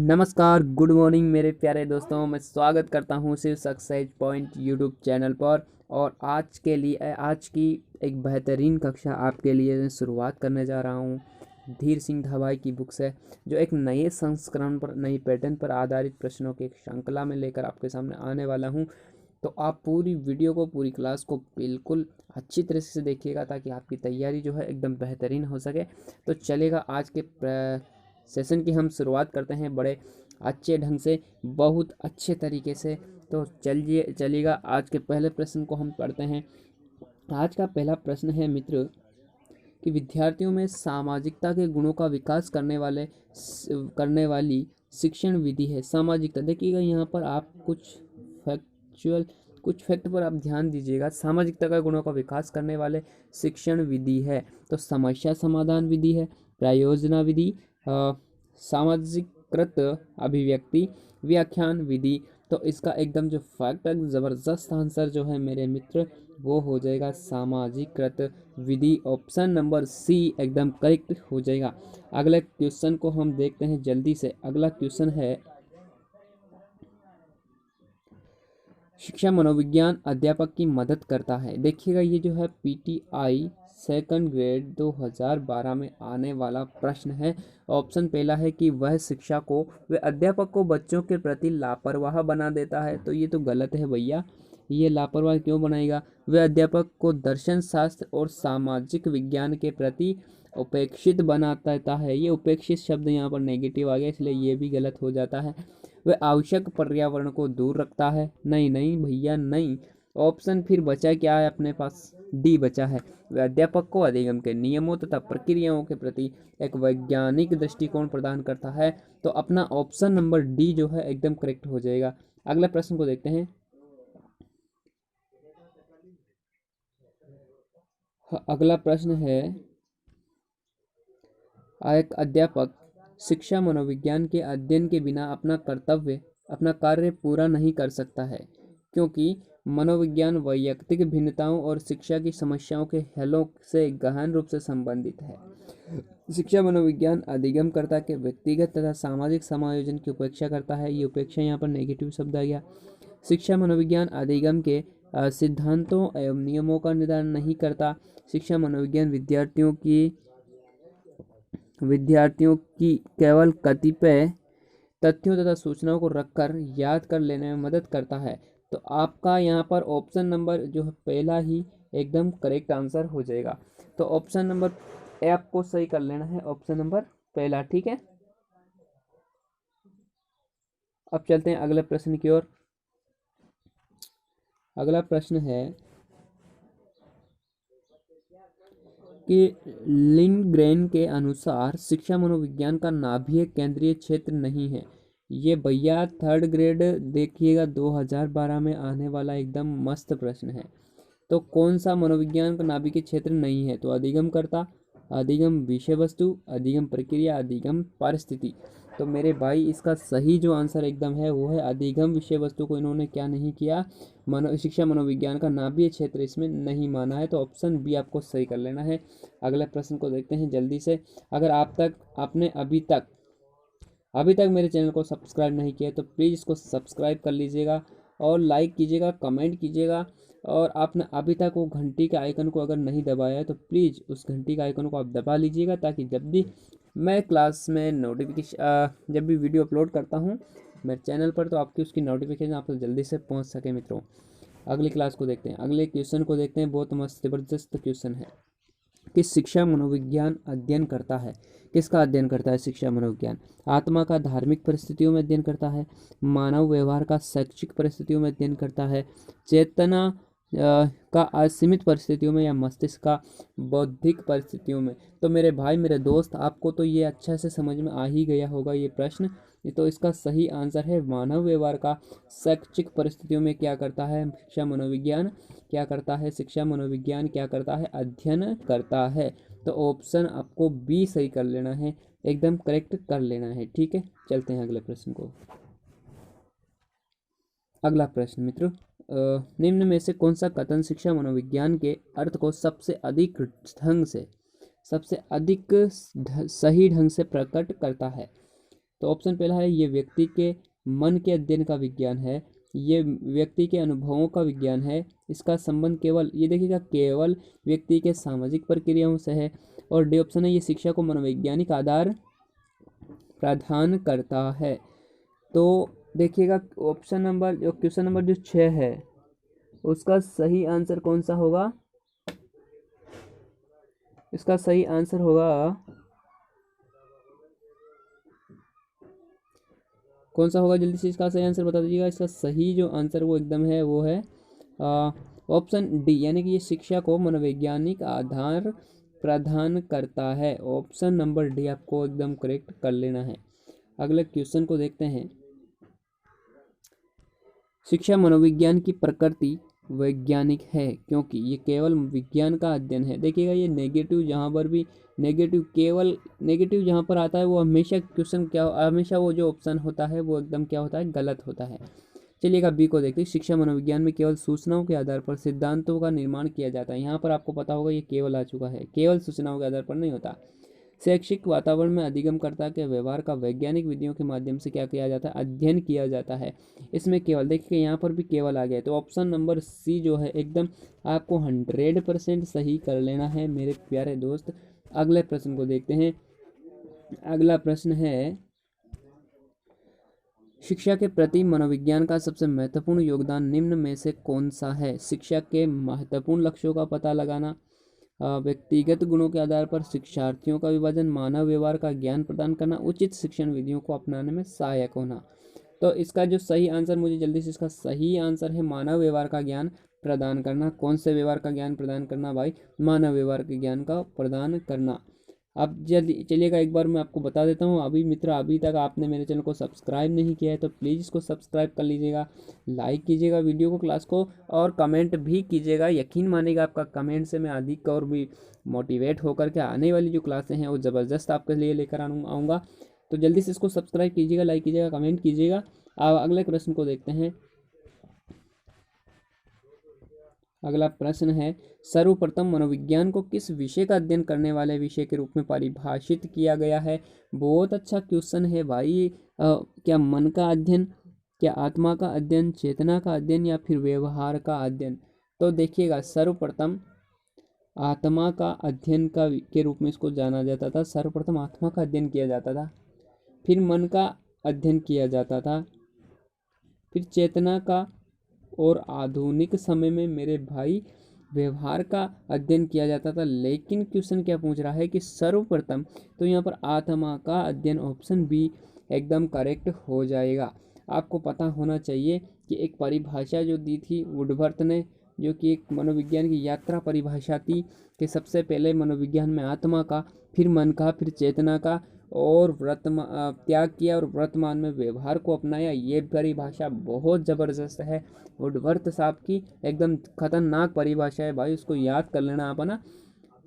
नमस्कार, good morning मेरे प्यारे दोस्तों। मैं स्वागत करता हूँ Shiv success point YouTube channel पर। और आज की एक बेहतरीन कक्षा आपके लिए मैं शुरुआत करने जा रहा हूँ। धीर सिंह धवाई की बुक से, जो एक नए संस्करण पर, नई पैटर्न पर आधारित प्रश्नों की एक श्रृंखला में लेकर आपके सामने आने वाला हूँ। तो आप पूरी वीडियो को, पूरी क्लास को बिल्कुल अच्छी तरह से देखिएगा ताकि आपकी तैयारी जो है एकदम बेहतरीन हो सके। तो चलेगा, आज के सेशन की हम शुरुआत करते हैं बड़े अच्छे ढंग से, बहुत अच्छे तरीके से। तो चलिएगा, आज के पहले प्रश्न को हम पढ़ते हैं। आज का पहला प्रश्न है मित्र कि विद्यार्थियों में सामाजिकता के गुणों का विकास करने वाली शिक्षण विधि है। सामाजिकता, देखिएगा यहाँ पर आप कुछ फैक्ट पर आप ध्यान दीजिएगा। सामाजिकता के गुणों का विकास करने वाले शिक्षण विधि है। तो समस्या समाधान विधि है, प्रयोजना विधि, सामाजिकृत अभिव्यक्ति, व्याख्यान विधि। तो इसका एकदम जो फैक्ट है, ज़बरदस्त आंसर जो है मेरे मित्र, वो हो जाएगा सामाजिकृत विधि। ऑप्शन नंबर सी एकदम करेक्ट हो जाएगा। अगले क्वेश्चन को हम देखते हैं जल्दी से। अगला क्वेश्चन है, शिक्षा मनोविज्ञान अध्यापक की मदद करता है। देखिएगा, ये जो है पीटीआई सेकंड ग्रेड 2012 में आने वाला प्रश्न है। ऑप्शन पहला है कि वह अध्यापक को बच्चों के प्रति लापरवाह बना देता है। तो ये तो गलत है भैया, ये लापरवाह क्यों बनाएगा। वह अध्यापक को दर्शन शास्त्र और सामाजिक विज्ञान के प्रति उपेक्षित बना देता है। ये उपेक्षित शब्द यहाँ पर नेगेटिव आ गया, इसलिए ये भी गलत हो जाता है। वह आवश्यक पर्यावरण को दूर रखता है। नहीं नहीं भैया नहीं। ऑप्शन फिर बचा क्या है अपने पास, डी बचा है। वह अध्यापक को अधिगम के नियमों तथा प्रक्रियाओं के प्रति एक वैज्ञानिक दृष्टिकोण प्रदान करता है। तो अपना ऑप्शन नंबर डी जो है एकदम करेक्ट हो जाएगा। अगला प्रश्न को देखते हैं। अगला प्रश्न है, एक अध्यापक शिक्षा मनोविज्ञान के अध्ययन के बिना अपना कार्य पूरा नहीं कर सकता है, क्योंकि मनोविज्ञान वैयक्तिक भिन्नताओं और शिक्षा की समस्याओं के हलों से गहन रूप से संबंधित है। शिक्षा मनोविज्ञान अधिगमकर्ता के व्यक्तिगत तथा सामाजिक समायोजन की उपेक्षा करता है। ये उपेक्षा यहाँ पर नेगेटिव शब्द आ गया। शिक्षा मनोविज्ञान अधिगम के सिद्धांतों एवं नियमों का निर्धारण नहीं करता। शिक्षा मनोविज्ञान विद्यार्थियों की केवल कतिपय तथ्यों तथा सूचनाओं को रखकर याद कर लेने में मदद करता है। तो आपका यहाँ पर ऑप्शन नंबर जो है पहला ही एकदम करेक्ट आंसर हो जाएगा। तो ऑप्शन नंबर ए आपको सही कर लेना है, ऑप्शन नंबर पहला, ठीक है। अब चलते हैं अगले प्रश्न की ओर। अगला प्रश्न है कि लिंडग्रेन के अनुसार शिक्षा मनोविज्ञान का नाभिक केंद्रीय क्षेत्र नहीं है। ये भैया थर्ड ग्रेड देखिएगा 2012 में आने वाला एकदम मस्त प्रश्न है। तो कौन सा मनोविज्ञान का नाभिकीय क्षेत्र नहीं है। तो अधिगमकर्ता, अधिगम विषय वस्तु, अधिगम प्रक्रिया, अधिगम परिस्थिति। तो मेरे भाई इसका सही जो आंसर एकदम है वो है अधिगम विषय वस्तु को इन्होंने क्या नहीं किया, शिक्षा मनोविज्ञान का नाभिकीय क्षेत्र इसमें नहीं माना है। तो ऑप्शन बी आपको सही कर लेना है। अगले प्रश्न को देखते हैं जल्दी से। अगर आपने अभी तक मेरे चैनल को सब्सक्राइब नहीं किया तो प्लीज़ इसको सब्सक्राइब कर लीजिएगा और लाइक कीजिएगा, कमेंट कीजिएगा। और आपने अभी तक वो घंटी के आइकन को अगर नहीं दबाया है तो प्लीज़ उस घंटी के आइकन को आप दबा लीजिएगा, ताकि जब भी मैं क्लास में जब भी वीडियो अपलोड करता हूँ मेरे चैनल पर, तो आपकी उसकी नोटिफिकेशन आप तक जल्दी से पहुँच सके मित्रों। अगली क्लास को देखते हैं, अगले क्वेश्चन को देखते हैं। बहुत मस्त ज़बरदस्त क्वेश्चन है कि शिक्षा मनोविज्ञान अध्ययन करता है। किसका अध्ययन करता है शिक्षा मनोविज्ञान? आत्मा का धार्मिक परिस्थितियों में अध्ययन करता है, मानव व्यवहार का शैक्षिक परिस्थितियों में अध्ययन करता है, चेतना का असीमित परिस्थितियों में, या मस्तिष्क का बौद्धिक परिस्थितियों में। तो मेरे भाई, मेरे दोस्त, आपको तो ये अच्छा से समझ में आ ही गया होगा ये प्रश्न। तो इसका सही आंसर है मानव व्यवहार का शैक्षिक परिस्थितियों में क्या करता है शिक्षा मनोविज्ञान, क्या करता है शिक्षा मनोविज्ञान, क्या करता है, अध्ययन करता है। तो ऑप्शन आपको बी सही कर लेना है, एकदम करेक्ट कर लेना है, ठीक है। चलते हैं अगले प्रश्न को। अगला प्रश्न मित्रों, निम्न में से कौन सा कथन शिक्षा मनोविज्ञान के अर्थ को सबसे अधिक सही ढंग से प्रकट करता है। तो ऑप्शन पहला है ये व्यक्ति के मन के अध्ययन का विज्ञान है, ये व्यक्ति के अनुभवों का विज्ञान है, इसका संबंध केवल ये देखिएगा केवल व्यक्ति के सामाजिक प्रक्रियाओं से है, और डी ऑप्शन है ये शिक्षा को मनोवैज्ञानिक आधार प्रदान करता है। तो देखिएगा ऑप्शन नंबर जो क्वेश्चन नंबर जो 6 है उसका सही आंसर कौन सा होगा? इसका सही आंसर होगा कौन सा होगा? जल्दी से इसका सही आंसर बता दीजिएगा। इसका सही जो आंसर वो एकदम है वो है ऑप्शन डी, यानी कि ये शिक्षा को मनोवैज्ञानिक आधार प्रदान करता है। ऑप्शन नंबर डी आपको एकदम करेक्ट कर लेना है। अगले क्वेश्चन को देखते हैं। शिक्षा मनोविज्ञान की प्रकृति वैज्ञानिक है क्योंकि ये केवल विज्ञान का अध्ययन है। देखिएगा ये नेगेटिव जहाँ पर भी केवल नेगेटिव जहाँ पर आता है वो हमेशा क्वेश्चन क्या हमेशा वो जो ऑप्शन होता है वो एकदम क्या होता है? गलत होता है। चलिएगा बी को देखते हैं। शिक्षा मनोविज्ञान में केवल सूचनाओं के आधार पर सिद्धांतों का निर्माण किया जाता है। यहाँ पर आपको पता होगा ये केवल आ चुका है, केवल सूचनाओं के आधार पर नहीं होता। शैक्षिक वातावरण में अधिगमकर्ता के व्यवहार का वैज्ञानिक विधियों के माध्यम से क्या किया जाता है? अध्ययन किया जाता है। इसमें केवल देखिए यहाँ पर भी केवल आ गया है, तो ऑप्शन नंबर सी जो है एकदम आपको 100% सही कर लेना है मेरे प्यारे दोस्त। अगले प्रश्न को देखते हैं। अगला प्रश्न है शिक्षा के प्रति मनोविज्ञान का सबसे महत्वपूर्ण योगदान निम्न में से कौन सा है? शिक्षा के महत्वपूर्ण लक्ष्यों का पता लगाना, व्यक्तिगत गुणों के आधार पर शिक्षार्थियों का विभाजन, मानव व्यवहार का ज्ञान प्रदान करना, उचित शिक्षण विधियों को अपनाने में सहायक होना। तो इसका जो सही आंसर मुझे जल्दी से इसका सही आंसर है मानव व्यवहार का ज्ञान प्रदान करना। कौन से व्यवहार का ज्ञान प्रदान करना भाई? मानव व्यवहार के ज्ञान का प्रदान करना। अब जल्दी चलिएगा एक बार मैं आपको बता देता हूँ। अभी मित्र अभी तक आपने मेरे चैनल को सब्सक्राइब नहीं किया है तो प्लीज़ इसको सब्सक्राइब कर लीजिएगा, लाइक कीजिएगा वीडियो को, क्लास को, और कमेंट भी कीजिएगा। यकीन मानिएगा आपका कमेंट से मैं अधिक और भी मोटिवेट होकर के आने वाली जो क्लासें हैं वो ज़बरदस्त आपके लिए लेकर आऊँगा। तो जल्दी से इसको सब्सक्राइब कीजिएगा, लाइक कीजिएगा, कमेंट कीजिएगा। अब अगले प्रश्न को देखते हैं। अगला प्रश्न है सर्वप्रथम मनोविज्ञान को किस विषय का अध्ययन करने वाले विषय के रूप में परिभाषित किया गया है? बहुत अच्छा क्वेश्चन है भाई। क्या मन का अध्ययन, क्या आत्मा का अध्ययन, चेतना का अध्ययन, या फिर व्यवहार का अध्ययन? तो देखिएगा सर्वप्रथम आत्मा का अध्ययन के रूप में इसको जाना जाता था। सर्वप्रथम आत्मा का अध्ययन किया जाता था, फिर मन का अध्ययन किया जाता था, फिर चेतना का, और आधुनिक समय में मेरे भाई व्यवहार का अध्ययन किया जाता था। लेकिन क्वेश्चन क्या पूछ रहा है कि सर्वप्रथम, तो यहाँ पर आत्मा का अध्ययन ऑप्शन बी एकदम करेक्ट हो जाएगा। आपको पता होना चाहिए कि एक परिभाषा जो दी थी वुडवर्थ ने, जो कि एक मनोविज्ञान की यात्रा परिभाषा थी कि सबसे पहले मनोविज्ञान में आत्मा का, फिर मन का, फिर चेतना का, और त्याग किया और वर्तमान में व्यवहार को अपनाया। ये परिभाषा बहुत ज़बरदस्त है वुडवर्थ साहब की, एकदम खतरनाक परिभाषा है भाई, उसको याद कर लेना आप ना।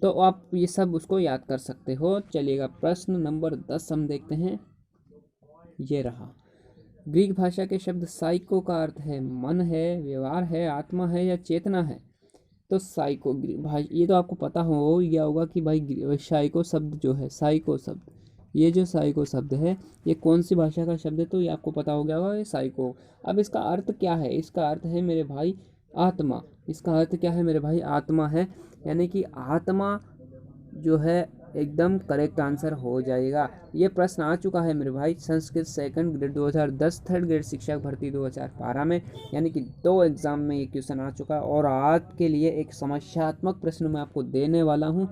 तो आप ये सब उसको याद कर सकते हो। चलिएगा प्रश्न नंबर 10 हम देखते हैं। ये रहा। ग्रीक भाषा के शब्द साइको का अर्थ है मन है, व्यवहार है, आत्मा है, या चेतना है? तो साइको ये तो आपको पता हो गया होगा कि भाई साइको शब्द जो है, साइको शब्द, ये जो साइको शब्द है ये कौन सी भाषा का शब्द है? तो ये आपको पता हो गया होगा, ये साइको। अब इसका अर्थ क्या है? इसका अर्थ है मेरे भाई आत्मा। इसका अर्थ क्या है मेरे भाई? आत्मा है, यानी कि आत्मा जो है एकदम करेक्ट आंसर हो जाएगा। ये प्रश्न आ चुका है मेरे भाई Sanskrit second grade 2010, third grade शिक्षक भर्ती 2012 में, यानी कि 2 एग्जाम में ये क्वेश्चन आ चुका है। और आज के लिए एक समस्यात्मक प्रश्न मैं आपको देने वाला हूँ,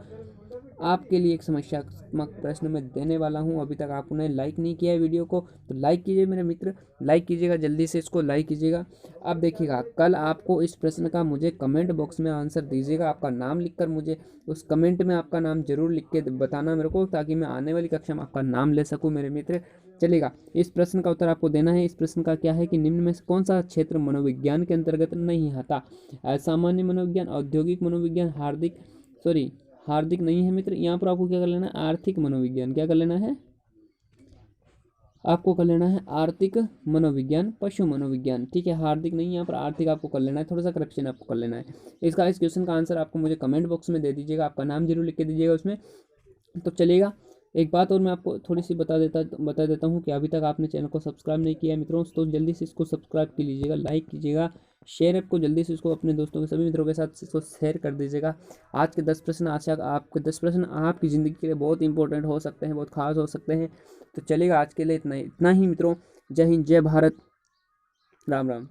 आपके लिए एक समस्यात्मक प्रश्न मैं देने वाला हूं। अभी तक आपने लाइक नहीं किया है वीडियो को तो लाइक कीजिए मेरे मित्र, लाइक कीजिएगा, जल्दी से इसको लाइक कीजिएगा। अब देखिएगा कल आपको इस प्रश्न का मुझे कमेंट बॉक्स में आंसर दीजिएगा, आपका नाम लिखकर मुझे उस कमेंट में आपका नाम जरूर लिख के बताना मेरे को, ताकि मैं आने वाली कक्षा में आपका नाम ले सकूँ मेरे मित्र। चलेगा, इस प्रश्न का उत्तर आपको देना है। इस प्रश्न का क्या है कि निम्न में से कौन सा क्षेत्र मनोविज्ञान के अंतर्गत नहीं आता? सामान्य मनोविज्ञान, औद्योगिक मनोविज्ञान, हार्दिक नहीं है मित्र। यहाँ पर आपको क्या कर लेना है? आर्थिक मनोविज्ञान। क्या कर लेना है? आपको कर लेना है आर्थिक मनोविज्ञान, पशु मनोविज्ञान। ठीक है, हार्दिक नहीं, यहाँ पर आर्थिक आपको कर लेना है, थोड़ा सा करप्शन आपको कर लेना है। इस क्वेश्चन का आंसर आपको मुझे कमेंट बॉक्स में दे दीजिएगा, आपका नाम जरूर लिख के दीजिएगा उसमें। तो चलेगा, एक बात और मैं आपको थोड़ी सी बता देता हूँ कि अभी तक आपने चैनल को सब्सक्राइब नहीं किया है मित्रों, तो जल्दी से इसको सब्सक्राइब कर लीजिएगा, लाइक कीजिएगा, शेयर को जल्दी से इसको अपने दोस्तों के सभी मित्रों के साथ इसको शेयर कर दीजिएगा। आज के 10 प्रश्न, आज आपके 10 प्रश्न आपकी ज़िंदगी के लिए बहुत इंपॉर्टेंट हो सकते हैं, बहुत खास हो सकते हैं। तो चलेगा, आज के लिए इतना ही मित्रों। जय हिंद, जय भारत, राम राम।